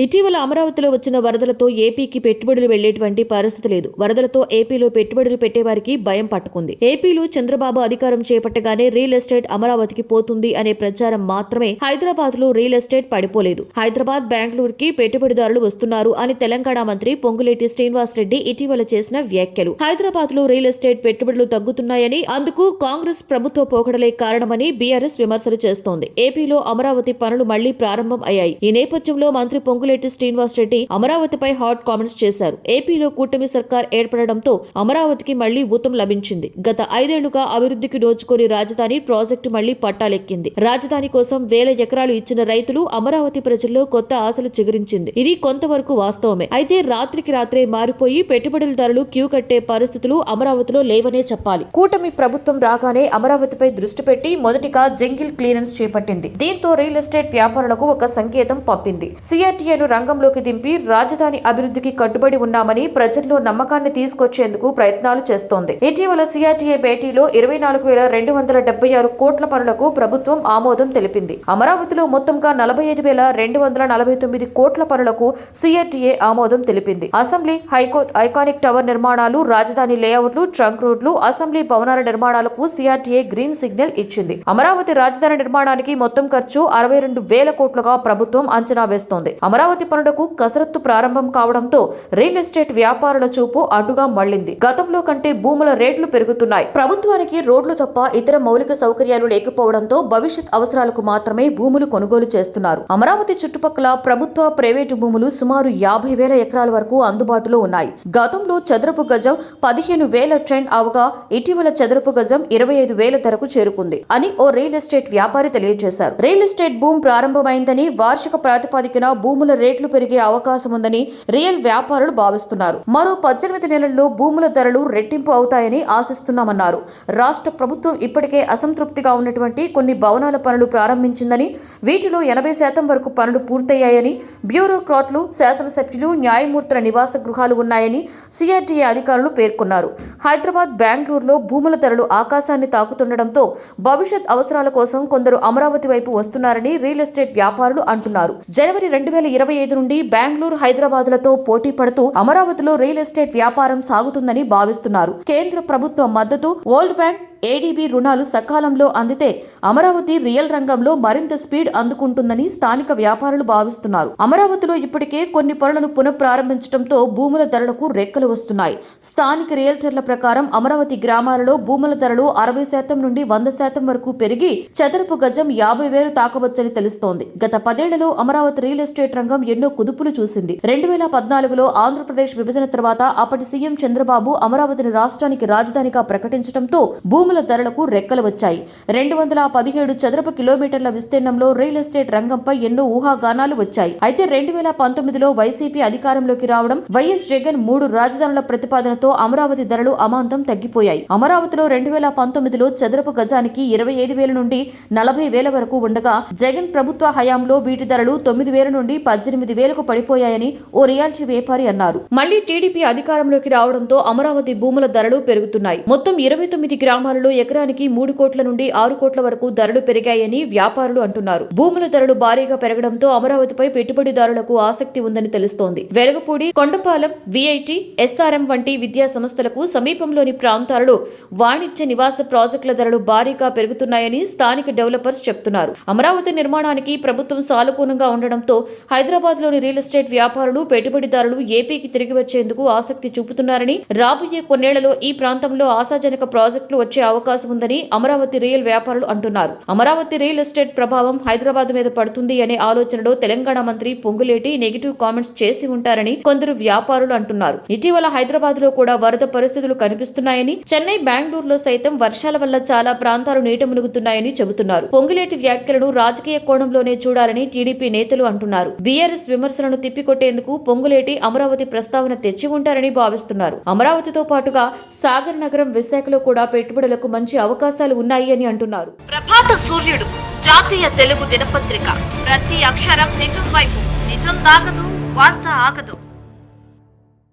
ఇటీవల అమరావతిలో వచ్చిన వరదలతో ఏపీకి పెట్టుబడులు వెళ్లేటువంటి పరిస్థితి లేదు. వరదలతో ఏపీలో పెట్టుబడులు పెట్టేవారికి భయం పట్టుకుంది. ఏపీలో చంద్రబాబు అధికారం చేపట్టగానే రియల్ ఎస్టేట్ అమరావతికి పోతుంది అనే ప్రచారం మాత్రమే హైదరాబాద్ లో రియల్ ఎస్టేట్ పడిపోలేదు. హైదరాబాద్, బెంగళూరుకి పెట్టుబడిదారులు వస్తున్నారు అని తెలంగాణ మంత్రి పొంగులేటి శ్రీనివాసరెడ్డి ఇటీవల చేసిన వ్యాఖ్యలు హైదరాబాద్ లో రియల్ ఎస్టేట్ పెట్టుబడులు తగ్గుతున్నాయని, అందుకు కాంగ్రెస్ ప్రభుత్వ పోకడలే కారణమని బీఆర్ఎస్ విమర్శలు చేస్తోంది. ఏపీలో అమరావతి పనులు మళ్లీ ప్రారంభం అయ్యాయి. ఈ నేపథ్యంలో మంత్రి పొంగులేటి శ్రీనివాసరెడ్డి అమరావతిపై హాట్ కామెంట్స్ చేశారు. ఏపీలో కూటమి సర్కార్ ఏర్పడడంతో అమరావతికి మళ్లీ ఊతం లభించింది. గత 5 ఏళ్లుగా అభివృద్ధికి నోచుకొని రాజధాని ప్రాజెక్టు మళ్లీ పట్టాలెక్కింది. రాజధాని కోసం వేల ఎకరాలు ఇచ్చిన రైతులు అమరావతి ప్రజల్లో కొత్త ఆశలు చిగురించింది. ఇది కొంతవరకు వాస్తవమే. అయితే రాత్రికి రాత్రే మారిపోయి పెట్టుబడులదారులు క్యూ కట్టే పరిస్థితులు అమరావతిలో లేవనే చెప్పాలి. కూటమి ప్రభుత్వం రాగానే అమరావతిపై దృష్టి పెట్టి మొదటిగా జంగిల్ క్లియరెన్స్ చేపట్టింది. దీంతో రియల్ ఎస్టేట్ వ్యాపారులకు ఒక సంకేతం పంపింది. సిఆర్టీఏను రంగంలోకి దింపి రాజధాని అభివృద్ధికి కట్టుబడి ఉన్నామని ప్రజల్లో నమ్మకాన్ని తీసుకొచ్చేందుకు ప్రయత్నాలు చేస్తోంది. ఇటీవల సిఆర్టీఏ భేటీలో 24,276 కోట్ల పనులకు ప్రభుత్వం ఆమోదం తెలిపింది. అమరావతిలో మొత్తంగా 45,249 కోట్ల పనులకు సిఆర్టీఏ ఆమోదం తెలిపింది. అసెంబ్లీ, హైకోర్టు, ఐకానిక్ టవర్ నిర్మాణాలు, రాజధాని లేఅవుట్లు, ట్రంక్ రోడ్లు, అసెంబ్లీ భవనాల నిర్మాణాలకు సిఆర్టీఏ గ్రీన్ సిగ్నల్ ఇచ్చింది. అమరావతి రాజధాని నిర్మాణానికి మొత్తం ఖర్చు 62,000 కోట్లుగా ప్రభుత్వం అంచనా వేస్తోంది. అమరావతి పనులకు కసరత్తు ప్రారంభం కావడంతో రియల్ ఎస్టేట్ వ్యాపారుల చూపు అటుగా మళ్లింది. గతంలో కంటే భూముల రేట్లు పెరుగుతున్నాయి. ప్రభుత్వానికి రోడ్లు తప్ప ఇతర మౌలిక సౌకర్యాలు లేకపోవడంతో భవిష్యత్ అవసరాలకు మాత్రమే భూములు కొనుగోలు చేస్తున్నారు. అమరావతి చుట్టుపక్కల ప్రభుత్వ, ప్రైవేటు భూములు సుమారు 50,000 ఎకరాల వరకు అందుబాటులో ఉన్నాయి. గతంలో చదరపు గజం 15,000 ట్రెండ్ అవగా ఇటీవల చదరపు గజం 25,000 ధరకు చేరుకుంది అని ఓ రియల్ ఎస్టేట్ వ్యాపారి తెలియజేశారు. రియల్ ఎస్టేట్ భూమి ప్రారంభమైందని, వార్షిక ప్రాతిపదికన భూముల రేట్లు పెరిగే అవకాశం ఉందని రియల్ వ్యాపారులు భావిస్తున్నారు. మరో 18 నెలల్లో భూముల ధరలు రెట్టింపు అవుతాయని ఆశిస్తున్నామన్నారు. రాష్ట్ర ప్రభుత్వం ఇప్పటికే అసంతృప్తిగా ఉన్నటువంటి కొన్ని భవనాల పనులు ప్రారంభించిందని, వీటిలో 80% వరకు పనులు పూర్తయ్యాయని, బ్యూరోక్రాట్లు, శాసనసభ్యులు, న్యాయమూర్తుల నివాస గృహాలు ఉన్నాయని సిఆర్టీఏ అధికారులు పేర్కొన్నారు. హైదరాబాద్, బెంగళూరులో భూముల ధరలు ఆకాశాన్ని తాకుతుండటంతో భవిష్యత్ అవసరాల కోసం కొందరు అమరావతి వైపు వస్తున్నారని రియల్ ఎస్టేట్ వ్యాపారులు అంటున్నారు. జనవరి 2025 నుండి బెంగళూరు, హైదరాబాద్లతో పోటీ పడుతూ అమరావతిలో రియల్ ఎస్టేట్ వ్యాపారం సాగుతుందని భావిస్తున్నారు. కేంద్ర ప్రభుత్వ మద్దతు, వరల్డ్ బ్యాంక్, ఏడీబీ రుణాలు సకాలంలో అందితే అమరావతి రియల్ రంగంలో మరింత స్పీడ్ అందుకుంటుందని స్థానిక వ్యాపారులు భావిస్తున్నారు. అమరావతిలో ఇప్పటికే కొన్ని పనులను పునఃప్రారంభించడంతో భూముల ధరలకు రెక్కలు వస్తున్నాయి. స్థానిక రియల్టర్ల ప్రకారం అమరావతి గ్రామాలలో భూముల ధరలు 60% నుండి 100% వరకు పెరిగి చదరపు గజం 50,000 తాకవచ్చని తెలుస్తోంది. గత 10 ఏళ్లలో అమరావతి రియల్ ఎస్టేట్ రంగం ఎన్నో కుదుపులు చూసింది. 2014లో ఆంధ్రప్రదేశ్ విభజన తర్వాత అప్పటి సీఎం చంద్రబాబు అమరావతిని రాష్ట్రానికి రాజధానిగా ప్రకటించడంతో భూముల ధరలకు రెక్కలు వచ్చాయి. 217 చదరపు కిలోమీటర్ల విస్తీర్ణంలో రియల్ ఎస్టేట్ రంగంపై ఎన్నో ఊహాగానాలు వచ్చాయి. అయితే 2019లో వైసీపీ అధికారంలోకి రావడం, వైఎస్ జగన్ 3 రాజధానుల ప్రతిపాదనతో అమరావతి ధరలు అమాంతం తగ్గిపోయాయి. అమరావతిలో 2019లో చదరపు గజానికి 25,000 నుండి 40,000 వరకు ఉండగా, జగన్ ప్రభుత్వ హయాంలో వీటి ధరలు 9,000 నుండి 18,000కు పడిపోయాయని ఓ రియాల్టీ వ్యాపారి అన్నారు. మళ్లీ టీడీపీ అధికారంలోకి రావడంతో అమరావతి భూముల ధరలు పెరుగుతున్నాయి. మొత్తం 29 గ్రామాలలో ఎకరానికి 3 కోట్ల నుండి 6 కోట్ల వరకు ధరలు పెరిగాయని వ్యాపారులు అంటున్నారు. భూముల ధరలు భారీగా పెరగడంతో అమరావతిపై పెట్టుబడిదారులకు ఆసక్తి ఉందని తెలుస్తోంది. వెలగపూడి, కొండపాలెం, విఐటి, ఎస్ఆర్ఎం వంటి విద్యా సంస్థలకు సమీపంలోని ప్రాంతాలలో వాణిజ్య నివాస ప్రాజెక్టుల ధరలు భారీగా పెరుగుతున్నాయని స్థానిక డెవలపర్స్ చెప్తున్నారు. అమరావతి నిర్మాణానికి ప్రభుత్వం సానుకూలంగా ఉండడంతో హైదరాబాద్ లోని రియల్ ఎస్టేట్ వ్యాపారులు, పెట్టుబడిదారులు ఏపీకి తిరిగి వచ్చేందుకు ఆసక్తి చూపుతున్నారని, రాబోయే కొన్నేళ్లలో ఈ ప్రాంతంలో ఆశాజనక ప్రాజెక్టులు వచ్చే అవకాశం ఉందని అమరావతి రియల్ వ్యాపారులు అంటున్నారు. అమరావతి రియల్ ఎస్టేట్ ప్రభావం హైదరాబాద్ మీద పడుతుంది అనే ఆలోచనలో తెలంగాణ మంత్రి పొంగులేటి నెగిటివ్ కామెంట్స్ చేసి ఉంటారని కొందరు వ్యాపారులు అంటున్నారు. ఇటీవల హైదరాబాద్ లో కూడా వరద పరిస్థితులు కనిపిస్తున్నాయని, చెన్నై, బెంగళూరులో సైతం వర్షాల వల్ల చాలా ప్రాంతాలు నీట మునుగుతున్నాయని చెబుతున్నారు. పొంగులేటి వ్యాఖ్యలను రాజకీయ కోణంలోనే చూడాలని టీడీపీ నేతలు అంటున్నారు. బీఆర్ఎస్ విమర్శలను తిప్పికొట్టేందుకు పొంగులేటి అమరావతి ప్రస్తావన తెచ్చి ఉంటారని భావిస్తున్నారు. అమరావతితో పాటుగా సాగర్ నగరం, విశాఖలో కూడా పెట్టుబడులకు మంచి అవకాశాలు ఉన్నాయి అని అంటున్నారు. ప్రభాత సూర్యుడు జాతీయ తెలుగు దినపత్రిక. ప్రతి అక్షరం నిజం వైపు. నిజం దాగదు, వార్త ఆగదు.